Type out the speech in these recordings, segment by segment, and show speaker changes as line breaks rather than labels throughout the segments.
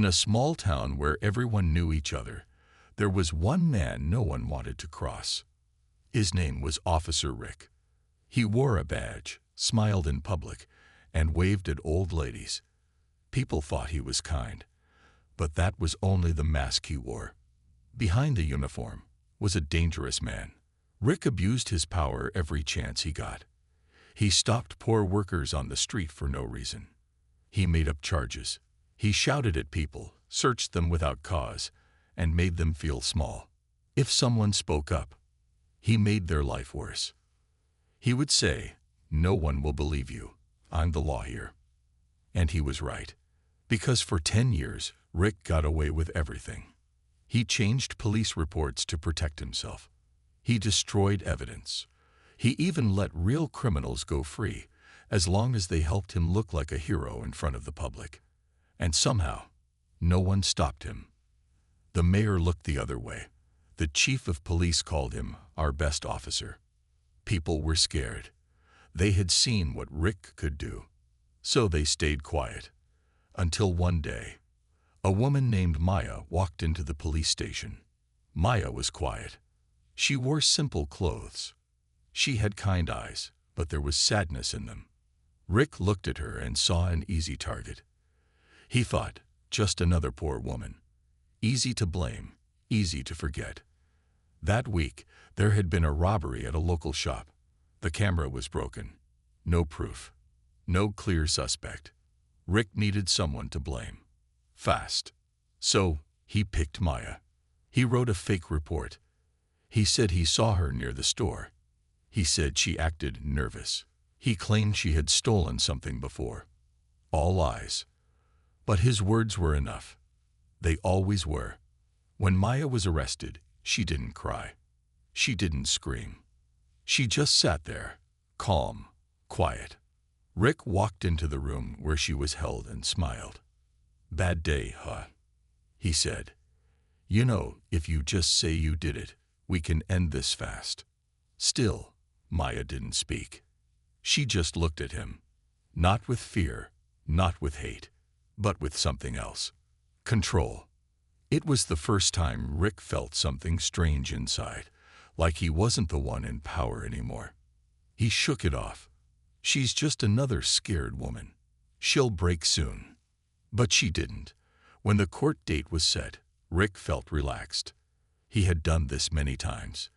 In a small town where everyone knew each other, there was one man no one wanted to cross. His name was Officer Rick. He wore a badge, smiled in public, and waved at old ladies. People thought he was kind, but that was only the mask he wore. Behind the uniform was a dangerous man. Rick abused his power every chance he got. He stopped poor workers on the street for no reason. He made up charges. He shouted at people, searched them without cause, and made them feel small. If someone spoke up, he made their life worse. He would say, "No one will believe you. I'm the law here." And he was right. Because for 10 years, Rick got away with everything. He changed police reports to protect himself. He destroyed evidence. He even let real criminals go free, as long as they helped him look like a hero in front of the public. And somehow, no one stopped him. The mayor looked the other way. The chief of police called him our best officer. People were scared. They had seen what Rick could do. So they stayed quiet. Until one day, a woman named Maya walked into the police station. Maya was quiet. She wore simple clothes. She had kind eyes, but there was sadness in them. Rick looked at her and saw an easy target. He thought, just another poor woman. Easy to blame, easy to forget. That week, there had been a robbery at a local shop. The camera was broken. No proof. No clear suspect. Rick needed someone to blame. Fast. So, he picked Maya. He wrote a fake report. He said he saw her near the store. He said she acted nervous. He claimed she had stolen something before. All lies. But his words were enough. They always were. When Maya was arrested, she didn't cry. She didn't scream. She just sat there, calm, quiet. Rick walked into the room where she was held and smiled. "Bad day, huh?" he said. "You know, if you just say you did it, we can end this fast." Still, Maya didn't speak. She just looked at him. Not with fear, not with hate, but with something else. Control. It was the first time Rick felt something strange inside, like he wasn't the one in power anymore. He shook it off. She's just another scared woman. She'll break soon. But she didn't. When the court date was set, Rick felt relaxed. He had done this many times.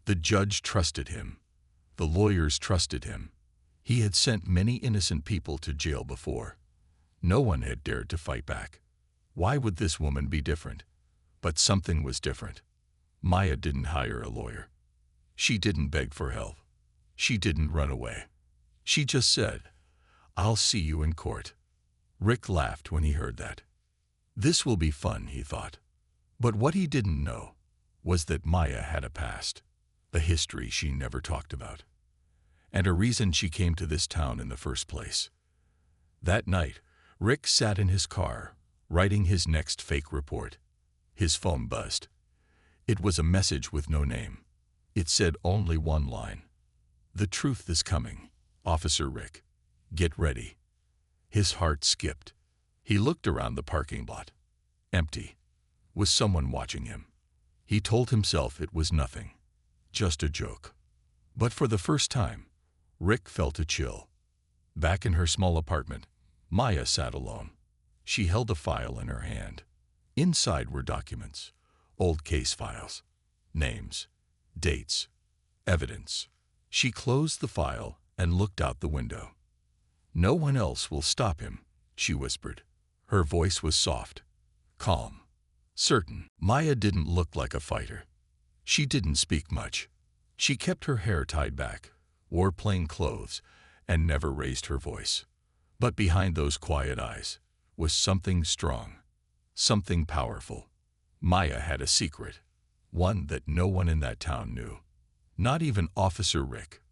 The judge trusted him. The lawyers trusted him. He had sent many innocent people to jail before. No one had dared to fight back. Why would this woman be different? But something was different. Maya didn't hire a lawyer. She didn't beg for help. She didn't run away. She just said, "I'll see you in court." Rick laughed when he heard that. This will be fun, he thought. But what he didn't know was that Maya had a past, a history she never talked about, and a reason she came to this town in the first place. That night, Rick sat in his car, writing his next fake report. His phone buzzed. It was a message with no name. It said only one line. "The truth is coming, Officer Rick. Get ready." His heart skipped. He looked around the parking lot. Empty. Was someone watching him? He told himself it was nothing. Just a joke. But for the first time, Rick felt a chill. Back in her small apartment, Maya sat alone. She held a file in her hand. Inside were documents, old case files, names, dates, evidence. She closed the file and looked out the window. "No one else will stop him," she whispered. Her voice was soft, calm, certain. Maya didn't look like a fighter. She didn't speak much. She kept her hair tied back, wore plain clothes, and never raised her voice. But behind those quiet eyes was something strong, something powerful. Maya had a secret, one that no one in that town knew. Not even Officer Rick.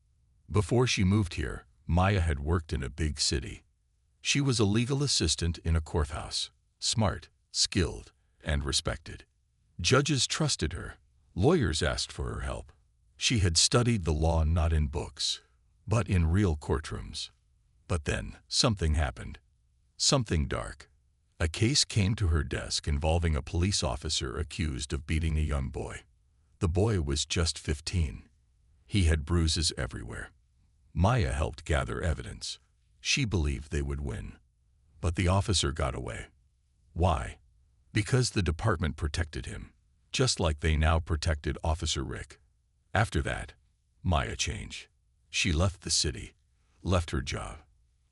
Before she moved here, Maya had worked in a big city. She was a legal assistant in a courthouse, smart, skilled, and respected. Judges trusted her. Lawyers asked for her help. She had studied the law not in books, but in real courtrooms. But then, something happened. Something dark. A case came to her desk involving a police officer accused of beating a young boy. The boy was just 15. He had bruises everywhere. Maya helped gather evidence. She believed they would win. But the officer got away. Why? Because the department protected him, just like they now protected Officer Rick. After that, Maya changed. She left the city, left her job,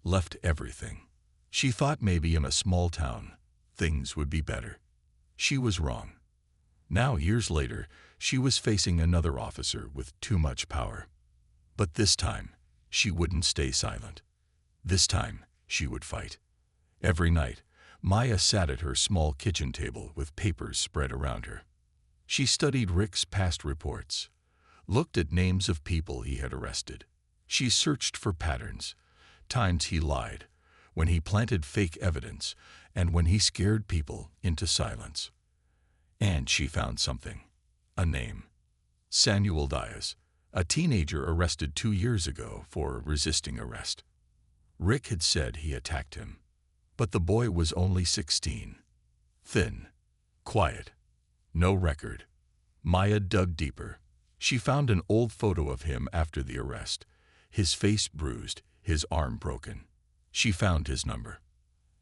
left everything. She thought maybe in a small town, things would be better. She was wrong. Now, years later, she was facing another officer with too much power. But this time, she wouldn't stay silent. This time, she would fight. Every night, Maya sat at her small kitchen table with papers spread around her. She studied Rick's past reports, looked at names of people he had arrested. She searched for patterns, times he lied, when he planted fake evidence, and when he scared people into silence. And she found something. A name. Samuel Diaz, a teenager arrested 2 years ago for resisting arrest. Rick had said he attacked him, but the boy was only 16. Thin, quiet, no record. Maya dug deeper. She found an old photo of him after the arrest, his face bruised, his arm broken. She found his number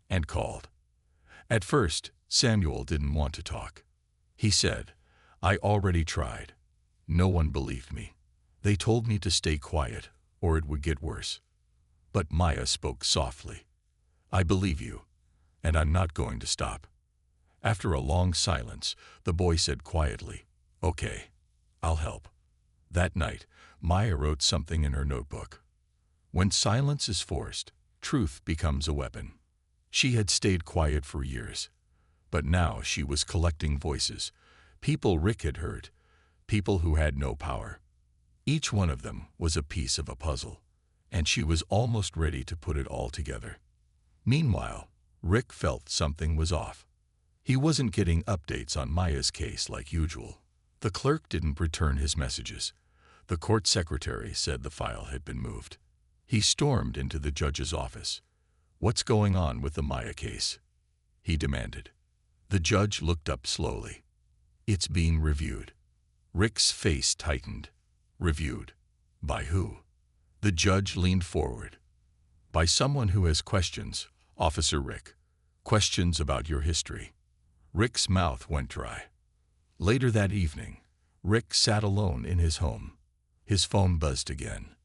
and called. At first, Samuel didn't want to talk. He said, "I already tried. No one believed me. They told me to stay quiet or it would get worse." But Maya spoke softly. "I believe you, and I'm not going to stop." After a long silence, the boy said quietly, "Okay, I'll help." That night, Maya wrote something in her notebook. When silence is forced, truth becomes a weapon. She had stayed quiet for years, but now she was collecting voices, people Rick had hurt, people who had no power. Each one of them was a piece of a puzzle, and she was almost ready to put it all together. Meanwhile, Rick felt something was off. He wasn't getting updates on Maya's case like usual. The clerk didn't return his messages. The court secretary said the file had been moved. He stormed into the judge's office. "What's going on with the Maya case?" he demanded. The judge looked up slowly. "It's being reviewed." Rick's face tightened. "Reviewed? By who?" The judge leaned forward. "By someone who has questions, Officer Rick. Questions about your history." Rick's mouth went dry. Later that evening, Rick sat alone in his home. His phone buzzed again.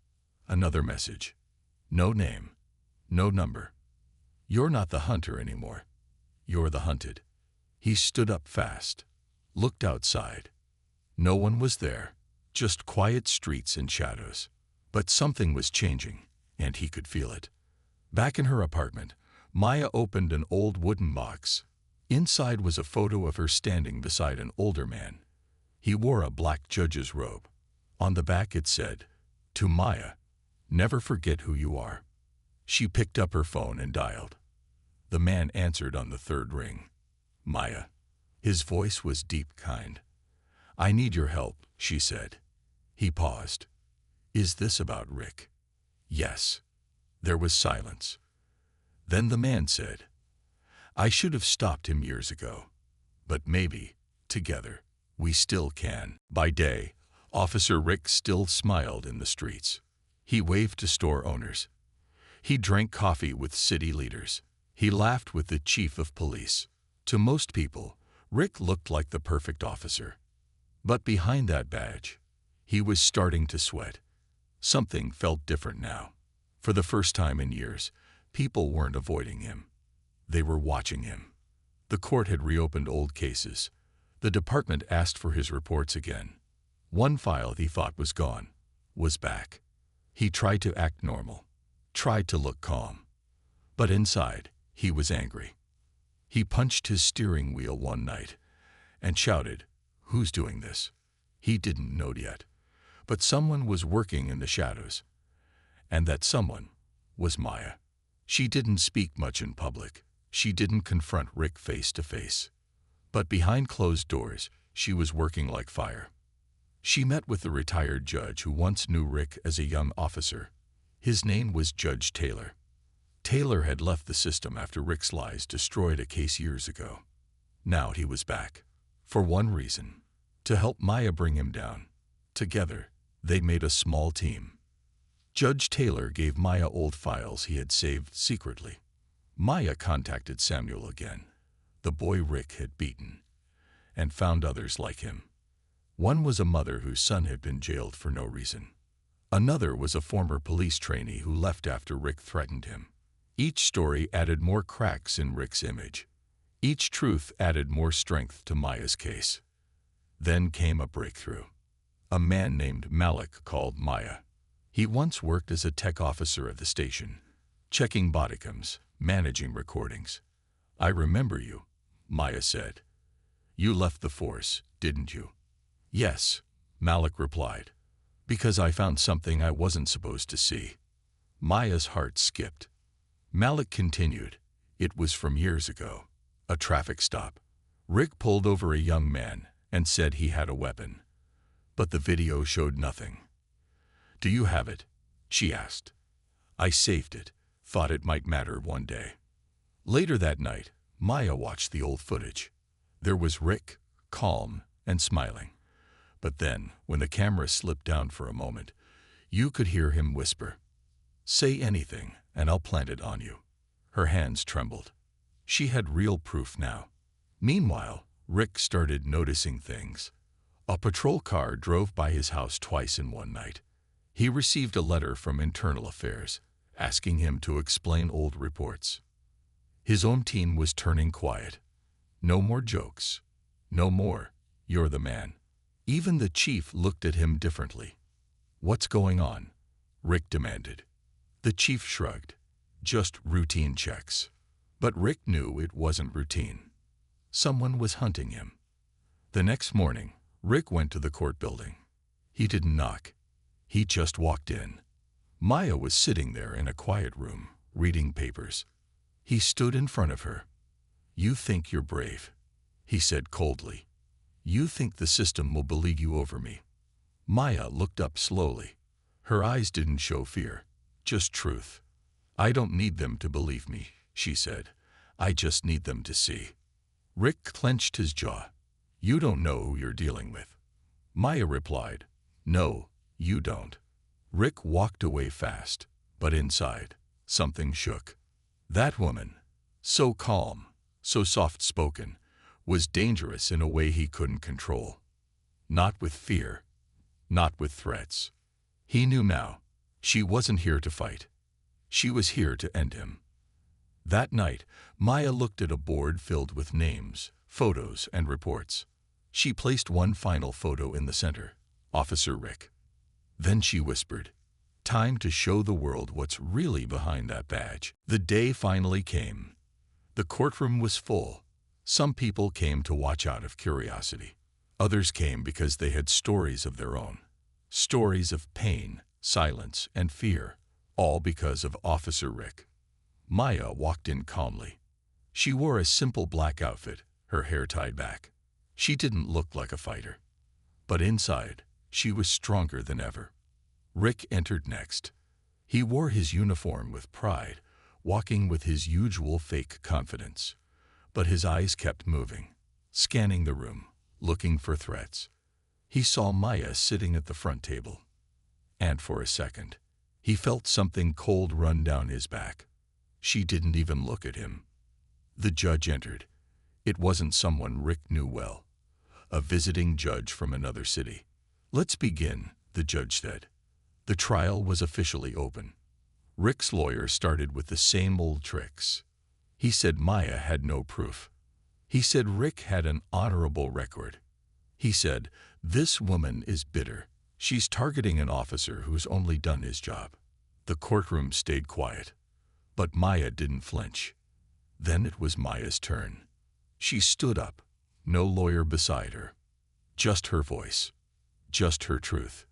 Another message. No name. No number. "You're not the hunter anymore. You're the hunted." He stood up fast, looked outside. No one was there, just quiet streets and shadows. But something was changing, and he could feel it. Back in her apartment, Maya opened an old wooden box. Inside was a photo of her standing beside an older man. He wore a black judge's robe. On the back it said, "To Maya, never forget who you are." She picked up her phone and dialed. The man answered on the third ring. "Maya." His voice was deep, kind. "I need your help," she said. He paused. "Is this about Rick?" "Yes." There was silence. Then the man said, "I should have stopped him years ago. But maybe, together, we still can." By day, Officer Rick still smiled in the streets. He waved to store owners. He drank coffee with city leaders. He laughed with the chief of police. To most people, Rick looked like the perfect officer. But behind that badge, he was starting to sweat. Something felt different now. For the first time in years, people weren't avoiding him. They were watching him. The court had reopened old cases. The department asked for his reports again. One file he thought was gone was back. He tried to act normal, tried to look calm. But inside, he was angry. He punched his steering wheel one night and shouted, "Who's doing this?" He didn't know yet, but someone was working in the shadows. And that someone was Maya. She didn't speak much in public. She didn't confront Rick face to face. But behind closed doors, she was working like fire. She met with the retired judge who once knew Rick as a young officer. His name was Judge Taylor. Taylor had left the system after Rick's lies destroyed a case years ago. Now he was back. For one reason: to help Maya bring him down. Together, they made a small team. Judge Taylor gave Maya old files he had saved secretly. Maya contacted Samuel again, the boy Rick had beaten, and found others like him. One was a mother whose son had been jailed for no reason. Another was a former police trainee who left after Rick threatened him. Each story added more cracks in Rick's image. Each truth added more strength to Maya's case. Then came a breakthrough. A man named Malik called Maya. He once worked as a tech officer at the station, checking bodycams, managing recordings. "I remember you," Maya said. "You left the force, didn't you?" "Yes," Malik replied, "because I found something I wasn't supposed to see." Maya's heart skipped. Malik continued, "It was from years ago. A traffic stop. Rick pulled over a young man and said he had a weapon. But the video showed nothing." "Do you have it?" she asked. "I saved it, thought it might matter one day." Later that night, Maya watched the old footage. There was Rick, calm and smiling. But then, when the camera slipped down for a moment, you could hear him whisper, "Say anything, and I'll plant it on you." Her hands trembled. She had real proof now. Meanwhile, Rick started noticing things. A patrol car drove by his house twice in one night. He received a letter from Internal Affairs, asking him to explain old reports. His own team was turning quiet. No more jokes. No more, "You're the man." Even the chief looked at him differently. "What's going on?" Rick demanded. The chief shrugged. "Just routine checks." But Rick knew it wasn't routine. Someone was hunting him. The next morning, Rick went to the court building. He didn't knock. He just walked in. Maya was sitting there in a quiet room, reading papers. He stood in front of her. "You think you're brave," he said coldly. "You think the system will believe you over me." Maya looked up slowly. Her eyes didn't show fear, just truth. "I don't need them to believe me," she said. "I just need them to see." Rick clenched his jaw. "You don't know who you're dealing with." Maya replied, "No, you don't." Rick walked away fast, but inside, something shook. That woman, so calm, so soft-spoken, was dangerous in a way he couldn't control. Not with fear, not with threats. He knew now, she wasn't here to fight. She was here to end him. That night, Maya looked at a board filled with names, photos, and reports. She placed one final photo in the center, Officer Rick. Then she whispered, "Time to show the world what's really behind that badge." The day finally came. The courtroom was full. Some people came to watch out of curiosity. Others came because they had stories of their own. Stories of pain, silence, and fear, all because of Officer Rick. Maya walked in calmly. She wore a simple black outfit, her hair tied back. She didn't look like a fighter. But inside, she was stronger than ever. Rick entered next. He wore his uniform with pride, walking with his usual fake confidence. But his eyes kept moving, scanning the room, looking for threats. He saw Maya sitting at the front table. And for a second, he felt something cold run down his back. She didn't even look at him. The judge entered. It wasn't someone Rick knew well. A visiting judge from another city. "Let's begin," the judge said. The trial was officially open. Rick's lawyer started with the same old tricks. He said Maya had no proof. He said Rick had an honorable record. He said, "This woman is bitter. She's targeting an officer who's only done his job." The courtroom stayed quiet. But Maya didn't flinch. Then it was Maya's turn. She stood up, no lawyer beside her. Just her voice. Just her truth.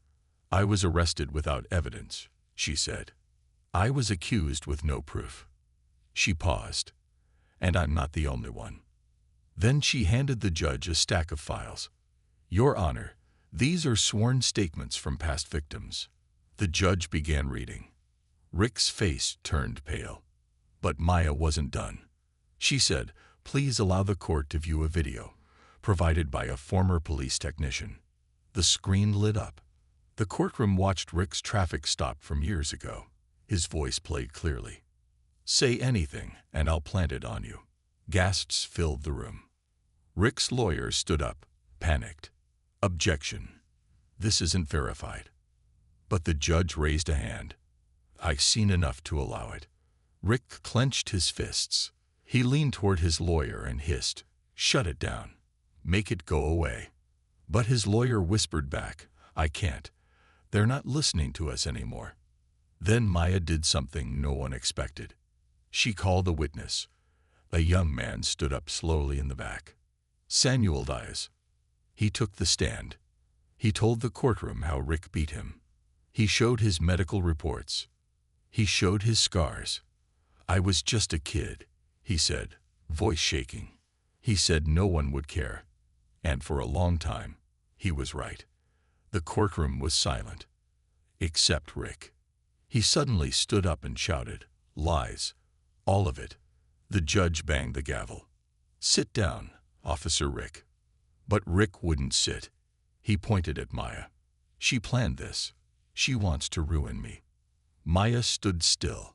"I was arrested without evidence," she said. "I was accused with no proof." She paused. "And I'm not the only one." Then she handed the judge a stack of files. "Your Honor, these are sworn statements from past victims." The judge began reading. Rick's face turned pale. But Maya wasn't done. She said, "Please allow the court to view a video provided by a former police technician." The screen lit up. The courtroom watched Rick's traffic stop from years ago. His voice played clearly. "Say anything, and I'll plant it on you." Gasps filled the room. Rick's lawyer stood up, panicked. "Objection. This isn't verified." But the judge raised a hand. "I've seen enough to allow it." Rick clenched his fists. He leaned toward his lawyer and hissed, "Shut it down. Make it go away." But his lawyer whispered back, "I can't. They're not listening to us anymore." Then Maya did something no one expected. She called a witness. A young man stood up slowly in the back. Samuel Diaz. He took the stand. He told the courtroom how Rick beat him. He showed his medical reports. He showed his scars. "I was just a kid," he said, voice shaking. He said no one would care. And for a long time, he was right. The courtroom was silent. Except Rick. He suddenly stood up and shouted, "Lies. All of it." The judge banged the gavel. "Sit down, Officer Rick." But Rick wouldn't sit. He pointed at Maya. "She planned this. She wants to ruin me." Maya stood still.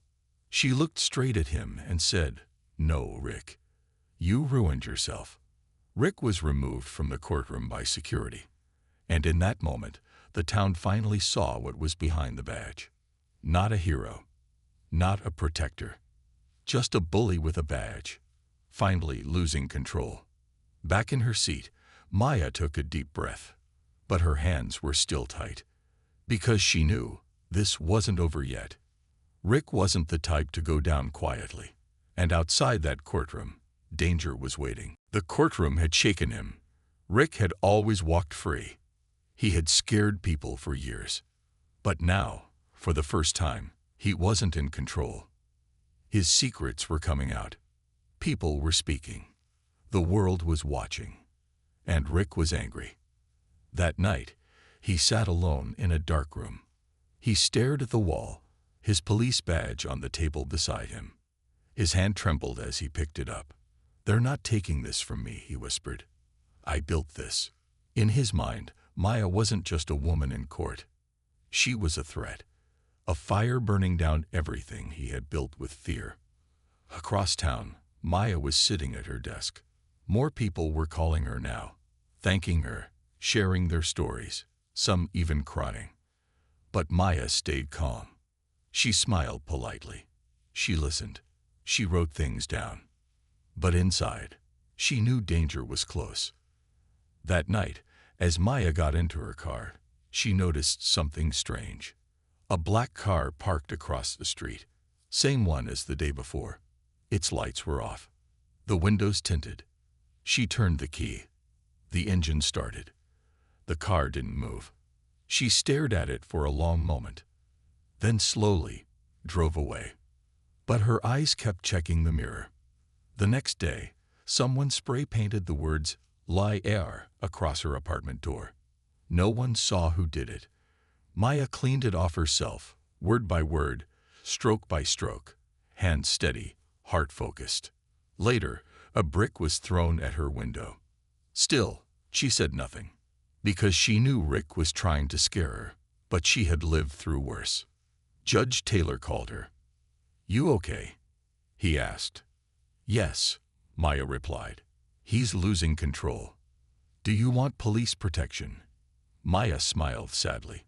She looked straight at him and said, "No, Rick. You ruined yourself." Rick was removed from the courtroom by security. And in that moment, the town finally saw what was behind the badge. Not a hero. Not a protector. Just a bully with a badge. Finally losing control. Back in her seat, Maya took a deep breath. But her hands were still tight. Because she knew this wasn't over yet. Rick wasn't the type to go down quietly. And outside that courtroom, danger was waiting. The courtroom had shaken him. Rick had always walked free. He had scared people for years. But now, for the first time, he wasn't in control. His secrets were coming out. People were speaking. The world was watching. And Rick was angry. That night, he sat alone in a dark room. He stared at the wall, his police badge on the table beside him. His hand trembled as he picked it up. "They're not taking this from me," he whispered. "I built this." In his mind, Maya wasn't just a woman in court. She was a threat. A fire burning down everything he had built with fear. Across town, Maya was sitting at her desk. More people were calling her now, thanking her, sharing their stories, some even crying. But Maya stayed calm. She smiled politely. She listened. She wrote things down. But inside, she knew danger was close. That night, as Maya got into her car, she noticed something strange. A black car parked across the street, same one as the day before. Its lights were off. The windows tinted. She turned the key. The engine started. The car didn't move. She stared at it for a long moment, then slowly drove away. But her eyes kept checking the mirror. The next day, someone spray-painted the words "Lie Air" across her apartment door. No one saw who did it. Maya cleaned it off herself, word by word, stroke by stroke, hands steady, heart focused. Later, a brick was thrown at her window. Still, she said nothing, because she knew Rick was trying to scare her, but she had lived through worse. Judge Taylor called her. "You okay?" he asked. "Yes," Maya replied. "He's losing control. Do you want police protection?" Maya smiled sadly.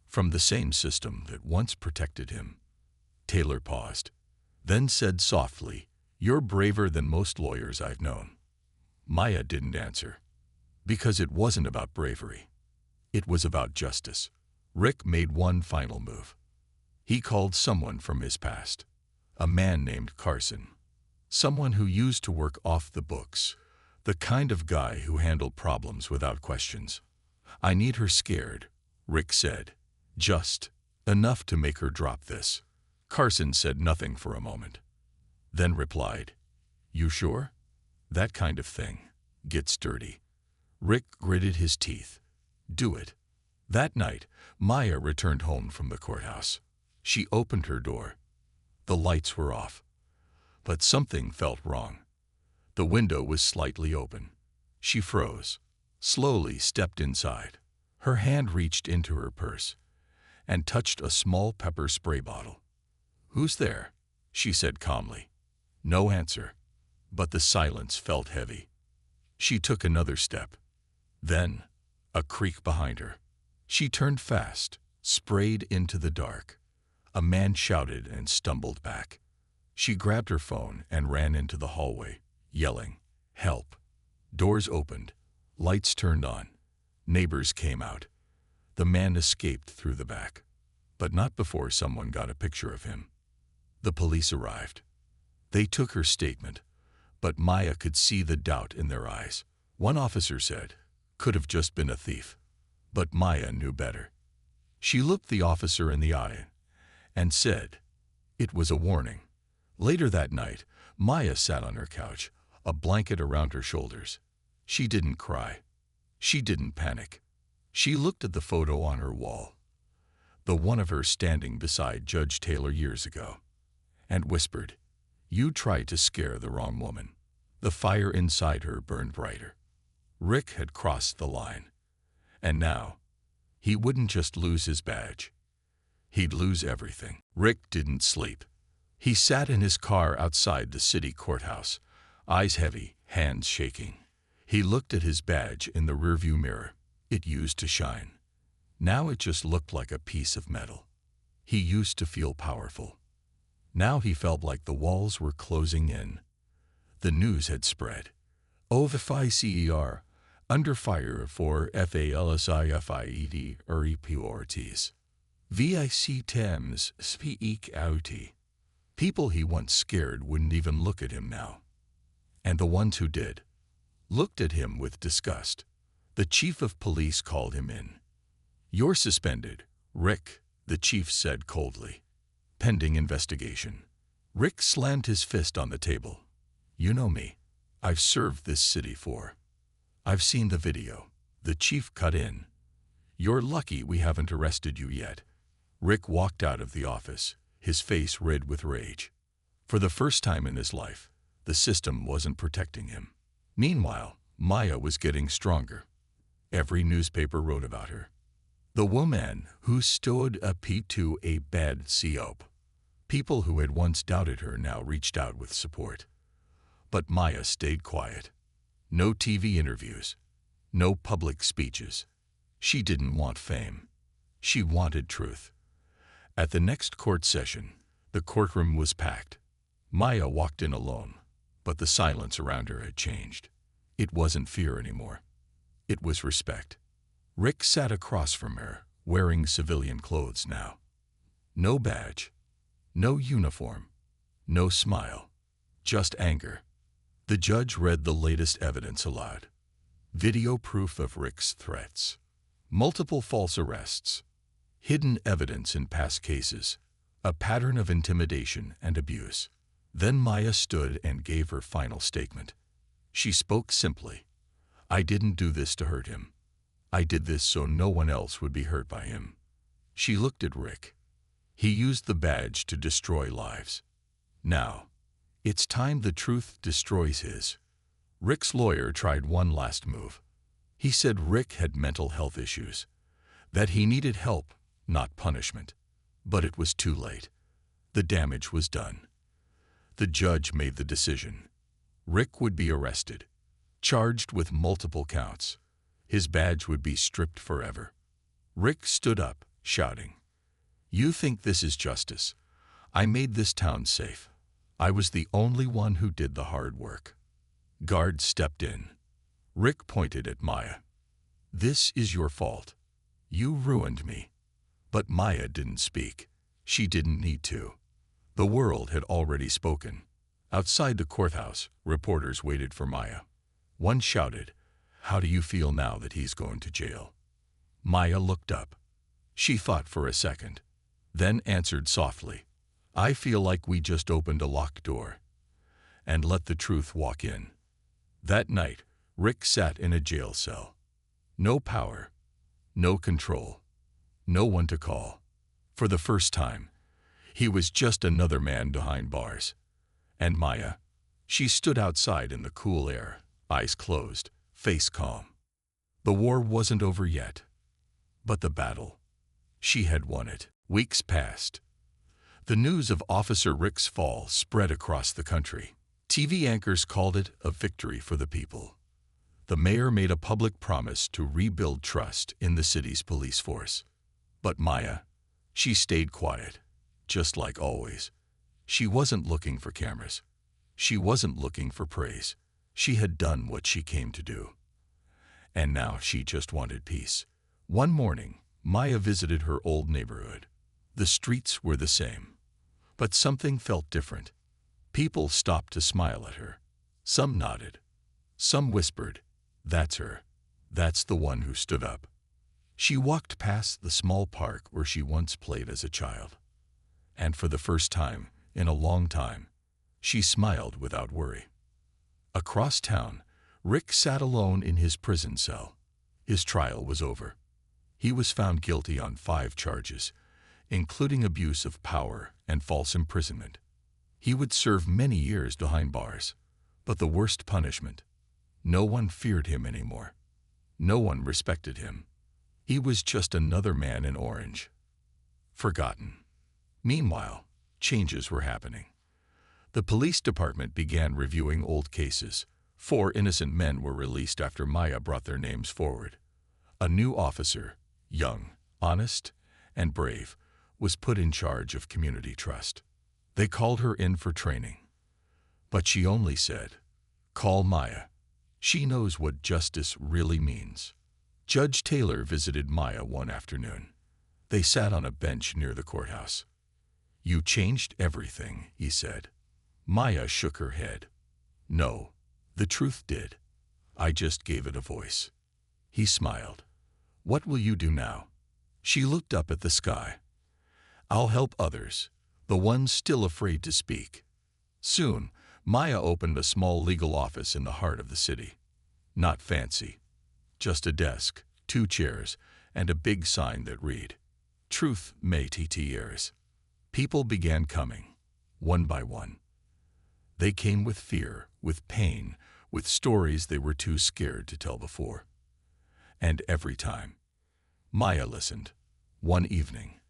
"From the same system that once protected him." Taylor paused, then said softly, "You're braver than most lawyers I've known." Maya didn't answer. Because it wasn't about bravery. It was about justice. Rick made one final move. He called someone from his past. A man named Carson. Someone who used to work off the books. The kind of guy who handled problems without questions. "I need her scared," Rick said. "Just enough to make her drop this." Carson said nothing for a moment. Then replied, "You sure? That kind of thing gets dirty." Rick gritted his teeth. "Do it." That night, Maya returned home from the courthouse. She opened her door. The lights were off. But something felt wrong. The window was slightly open. She froze, slowly stepped inside. Her hand reached into her purse and touched a small pepper spray bottle. "Who's there?" she said calmly. No answer, but the silence felt heavy. She took another step. Then, a creak behind her. She turned fast, sprayed into the dark. A man shouted and stumbled back. She grabbed her phone and ran into the hallway, yelling, "Help!" Doors opened, lights turned on. Neighbors came out. The man escaped through the back, but not before someone got a picture of him. The police arrived. They took her statement, but Maya could see the doubt in their eyes. One officer said, "Could have just been a thief." But Maya knew better. She looked the officer in the eye and said, "It was a warning." Later that night, Maya sat on her couch, a blanket around her shoulders. She didn't cry. She didn't panic. She looked at the photo on her wall, the one of her standing beside Judge Taylor years ago, and whispered, "You tried to scare the wrong woman." The fire inside her burned brighter. Rick had crossed the line. And now, he wouldn't just lose his badge. He'd lose everything. Rick didn't sleep. He sat in his car outside the city courthouse, eyes heavy, hands shaking. He looked at his badge in the rearview mirror. It used to shine. Now it just looked like a piece of metal. He used to feel powerful. Now he felt like the walls were closing in. The news had spread. OVFICER, under fire for FALSIFIED reports. VIC Thames speak out. People he once scared wouldn't even look at him now. And the ones who did looked at him with disgust. The chief of police called him in. "You're suspended, Rick," the chief said coldly. "Pending investigation." Rick slammed his fist on the table. "You know me. I've served this city for. I've seen the video." The chief cut in. "You're lucky we haven't arrested you yet." Rick walked out of the office, his face red with rage. For the first time in his life, the system wasn't protecting him. Meanwhile, Maya was getting stronger. Every newspaper wrote about her. The woman who stood up to a bad COP. People who had once doubted her now reached out with support. But Maya stayed quiet. No TV interviews. No public speeches. She didn't want fame. She wanted truth. At the next court session, the courtroom was packed. Maya walked in alone, but the silence around her had changed. It wasn't fear anymore. It was respect. Rick sat across from her, wearing civilian clothes now. No badge. No uniform. No smile. Just anger. The judge read the latest evidence aloud. Video proof of Rick's threats. Multiple false arrests. Hidden evidence in past cases. A pattern of intimidation and abuse. Then Maya stood and gave her final statement. She spoke simply. "I didn't do this to hurt him. I did this so no one else would be hurt by him." She looked at Rick. He used the badge to destroy lives. Now, it's time the truth destroys his. Rick's lawyer tried one last move. He said Rick had mental health issues, that he needed help, not punishment. But it was too late. The damage was done. The judge made the decision. Rick would be arrested, charged with multiple counts. His badge would be stripped forever. Rick stood up, shouting, "You think this is justice? I made this town safe. I was the only one who did the hard work." Guards stepped in. Rick pointed at Maya. "This is your fault. You ruined me." But Maya didn't speak. She didn't need to. The world had already spoken. Outside the courthouse, reporters waited for Maya. One shouted, "How do you feel now that he's going to jail?" Maya looked up. She thought for a second, then answered softly, "I feel like we just opened a locked door and let the truth walk in." That night, Rick sat in a jail cell. No power, no control, no one to call. For the first time, he was just another man behind bars. And Maya, she stood outside in the cool air, eyes closed, face calm. The war wasn't over yet, but the battle, she had won it. Weeks passed. The news of Officer Rick's fall spread across the country. TV anchors called it a victory for the people. The mayor made a public promise to rebuild trust in the city's police force. But Maya, she stayed quiet, just like always. She wasn't looking for cameras. She wasn't looking for praise. She had done what she came to do. And now she just wanted peace. One morning, Maya visited her old neighborhood. The streets were the same, but something felt different. People stopped to smile at her. Some nodded. Some whispered, "That's her. That's the one who stood up." She walked past the small park where she once played as a child. And for the first time in a long time, she smiled without worry. Across town, Rick sat alone in his prison cell. His trial was over. He was found guilty on 5 charges, including abuse of power and false imprisonment. He would serve many years behind bars, but the worst punishment. No one feared him anymore. No one respected him. He was just another man in orange. Forgotten. Meanwhile, changes were happening. The police department began reviewing old cases. 4 innocent men were released after Maya brought their names forward. A new officer, young, honest, and brave, was put in charge of community trust. They called her in for training. But she only said, "Call Maya. She knows what justice really means." Judge Taylor visited Maya one afternoon. They sat on a bench near the courthouse. "You changed everything," he said. Maya shook her head. "No, the truth did. I just gave it a voice." He smiled. "What will you do now?" She looked up at the sky. "I'll help others, the ones still afraid to speak." Soon, Maya opened a small legal office in the heart of the city. Not fancy, just a desk, 2 chairs, and a big sign that read, "Truth may TTers." People began coming, one by one. They came with fear, with pain, with stories they were too scared to tell before. And every time, Maya listened. One evening,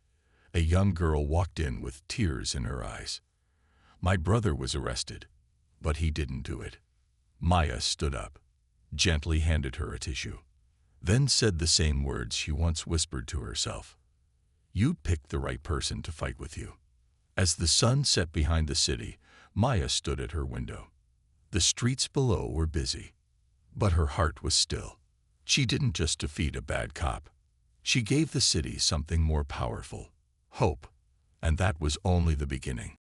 a young girl walked in with tears in her eyes. "My brother was arrested, but he didn't do it." Maya stood up, gently handed her a tissue, then said the same words she once whispered to herself. "You'd pick the right person to fight with you." As the sun set behind the city, Maya stood at her window. The streets below were busy, but her heart was still. She didn't just defeat a bad cop. She gave the city something more powerful, hope, and that was only the beginning.